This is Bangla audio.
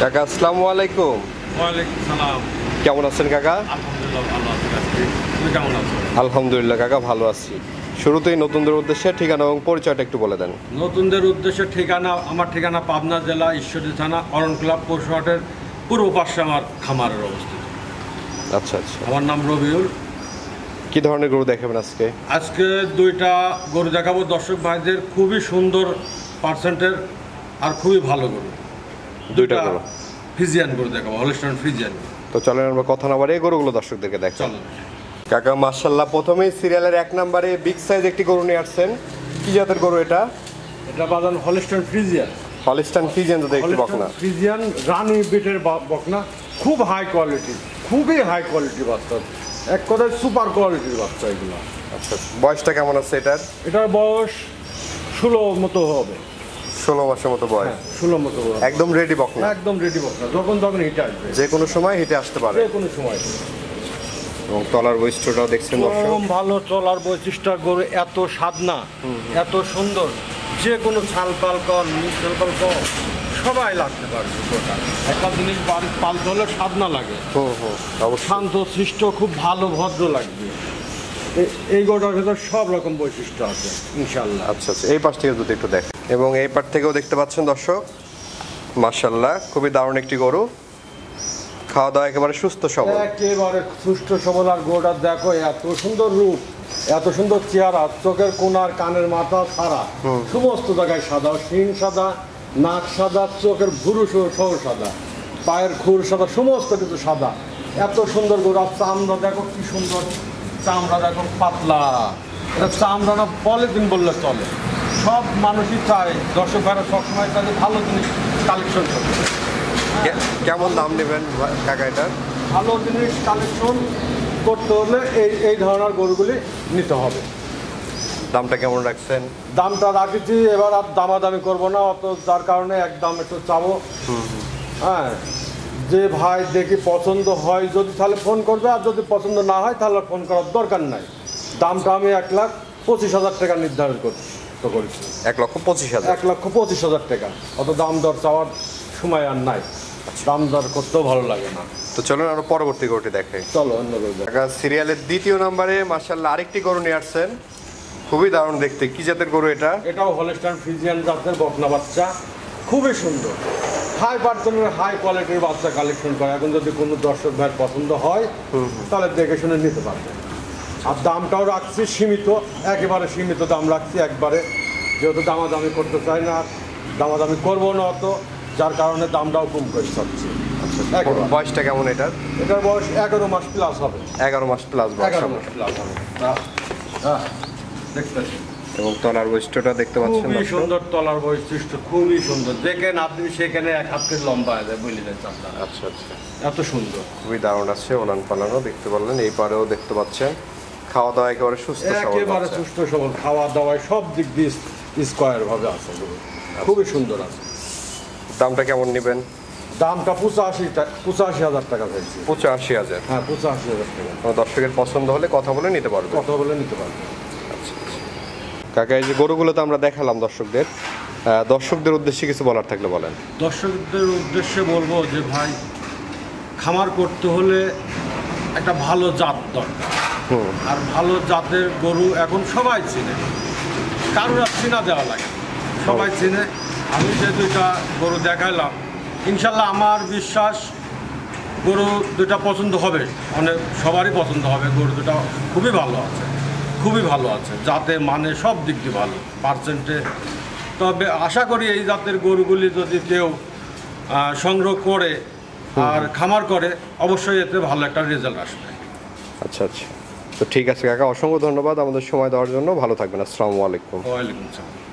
কাকা আসসালামু আলাইকুম। ওয়ালাইকুম সালাম। কেমন আছেন কাকা? আলহামদুলিল্লাহ ভালো আছি। তুমি কেমন আছো? আলহামদুলিল্লাহ কাকা ভালো আছি। শুরুতেই নতুনদের উদ্দেশ্যে ঠিকানা এবং পরিচয়টা একটু বলে দেন। নতুনদের উদ্দেশ্যে আমার ঠিকানা পাবনা জেলা ঈশ্বরদী থানা অরণ ক্লাব পৌরসভাটের পূর্ব পাশে আমার খামারের অবস্থিত। আচ্ছা আচ্ছা। আমার নাম রবিউল। কি ধরনের গরু দেখাবেন আজকে? আজকে দুইটা গরু দেখাবো দর্শক ভাইদের, খুবই সুন্দর পার্সেন্টের আর খুবই ভালো গরু। দুইটা গরু ফ্রিজিয়ান গরু দেখাবো, হলস্টাইন ফ্রিজিয়ান। তো চলেন আমরা কথা না বাড়িয়ে গরুগুলো দর্শকদেরকে দেখাই। চলো কাকা মাশাআল্লাহ, প্রথমেই সিরিয়ালের 1 নম্বরে বিগ সাইজ একটি গরু নিয়ে আসছেন। কি জাতের গরু এটা? এটা বাজান হলস্টাইন ফ্রিজিয়ান। হলস্টাইন ফ্রিজিয়ান তো দেখতে বকনা। ফ্রিজিয়ান রানি বিটের বকনা, খুব হাই কোয়ালিটি, খুবই হাই কোয়ালিটি বাচ্চা, এক কথায় সুপার কোয়ালিটির বাচ্চা এগুলো। আচ্ছা, বয়সটা কেমন আছে এটার? এটার বয়স 16 মতো হবে। 16 মাসের মতো বয়স। 16 মতো হবে। একদম রেডি বকনা। একদম রেডি বকনা, যখন তখন হিটে আসবে, যে কোনো সময় হেঁটে আসতে পারে। যে কোনো সময়। এবং তলার বৈশিষ্ট্যটাও দেখছেন দর্শক। এরকম ভালো চলার বৈশিষ্ট্য গরু, এত সাধনা, এত সুন্দর, যে কোনো ছালপাল কর ছালপাল কর সবাই লাগতে পারবে। একটা জিনিস বাড়ি পালতে হলে সাধনা লাগে। শান্ত সৃষ্ট, খুব ভালো ভদ্র লাগবে। এই গরুটার ভেতর সব রকম বৈশিষ্ট্য আছে ইনশাল্লাহ। আচ্ছা আচ্ছা, এই পাশ থেকে যদি একটু দেখেন, এবং এই পাশ থেকেও দেখতে পাচ্ছেন দর্শক। মাশাআল্লাহ, খুবই দারুণ একটি গরু। খাওয়া দাওয়া একেবারে সুস্থ সবল, একেবারে সুস্থ সবল। আর গরুটা দেখো, এত সুন্দর রূপ, এত সুন্দর চেহারা, চোখের কোনার, কানের মাথা ছাড়া সমস্ত জায়গায় সাদা, শিং সাদা, নাক সাদা, চোখের ভুরু সহ সাদা, পায়ের খুর সাদা, সমস্ত কিছু সাদা। এত সুন্দর গরু। আর চামড়া দেখো কি সুন্দর, চামড়া দেখো পাতলা। এটা চামড়া না পলিথিন বললে চলে। সব মানুষই চায়, দর্শক ভাইরা সবসময় তাদের ভালো জিনিস কালেকশন করতে। কেমন দাম নেবেন কাকা এটার? ভালো জিনিস কালেকশন করতে হলে এই ধরনের গরুগুলি নিতে হবে। দামটা কেমন রাখছেন? দামটা রাখেছি, এবার আর দামাদামি করবো না অত, যার কারণে একদম একটু চাবো। হ্যাঁ, যে ভাই দেখি পছন্দ হয় যদি তাহলে ফোন করবে, আর যদি পছন্দ না হয় তাহলে ফোন করার দরকার নাই। দামটা আমি 1,25,000 টাকা নির্ধারণ করেছি। 1,25,000? 1,25,000 টাকা। অত দাম দর চাওয়ার সময় আর নাই, দাম দর করতেও ভালো লাগে না। তো চলুন আমরা পরবর্তী গরুটি দেখাই। চলো অন্য গরু। কাকা সিরিয়ালের 2য় নম্বরে মাশাআল্লাহ আরেকটি গরু নিয়ে আসছেন, খুবই দারুণ দেখতে। কি জাতের গরু এটা? এটাও হলস্টাইন ফ্রিজিয়ান জাতের বকনা বাচ্চা, খুবই সুন্দর, হাই পার্সেন্টের হাই কোয়ালিটির বাচ্চা কালেকশন করে। এখন যদি কোনো দর্শক ভাইয়ের পছন্দ হয় তাহলে দেখে শুনে নিতে পারবে। আর দামটাও রাখছি সীমিত, একেবারে সীমিত দাম রাখছি একবারে, যেহেতু দামাদামি করতে চাই না, দামাদামি করবো না অত, যার কারণে দামটাও কম করে চাচ্ছি। বয়সটা কেমন এটার? এটার বয়স 11 মাস প্লাস হবে। 11 মাস প্লাস বয়স। 11 মাস প্লাস হবে। দেখতেছি। এবং তলার বৈশিষ্ট্যটা দেখতে পাচ্ছেন খুবই দর্শক। সুন্দর তলার বৈশিষ্ট্য, খুবই সুন্দর। যেখানে আপনি সেখানে 1 হাতের লম্বা হয়ে যায়, বুঝলি না? আচ্ছা আচ্ছা, এত সুন্দর, খুবই দারুণ আছে। ওলান পালানো দেখতে পারলেন, এই পারেও দেখতে পাচ্ছেন। খাওয়া দাওয়া একেবারে সুস্থ সবল, একেবারে সুস্থ সবল, খাওয়া দাওয়ায় সব দিক দিয়ে স্কোয়ার ভাবে আছে, খুবই সুন্দর আছে। দামটা কেমন নেবেন? দামটা 85,000 টাকা চাইছি। 85,000? হ্যাঁ, 85,000 টাকা। দর্শকের পছন্দ হলে কথা বলে নিতে পারবে। কথা বলে নিতে পারবে। আচ্ছা আচ্ছা কাকা, এই যে গরুগুলো তো আমরা দেখালাম দর্শকদের, দর্শকদের উদ্দেশ্যে কিছু বলার থাকলে বলেন। দর্শকদের উদ্দেশ্যে বলবো যে ভাই, খামার করতে হলে একটা ভালো জাত দরকার। আর ভালো জাতের গরু এখন সবাই চিনে, কারোর আর চিনা দেওয়া লাগে, সবাই চিনে। আমি যে 2টা গরু দেখাইলাম, ইনশাল্লাহ আমার বিশ্বাস গরু 2টা পছন্দ হবে, অনেক সবারই পছন্দ হবে। গরু 2টা খুবই ভালো আছে, খুবই ভালো আছে, জাতে মানে সব দিক দিয়ে ভালো পার্সেন্টে। তবে আশা করি এই জাতের গরুগুলি যদি কেউ সংগ্রহ করে আর খামার করে, অবশ্যই এতে ভালো একটা রেজাল্ট আসবে। আচ্ছা আচ্ছা, তো ঠিক আছে কাকা, অসংখ্য ধন্যবাদ আমাদের সময় দেওয়ার জন্য। ভালো থাকবেন। আসসালামু আলাইকুম। ওয়ালাইকুম আসসালাম।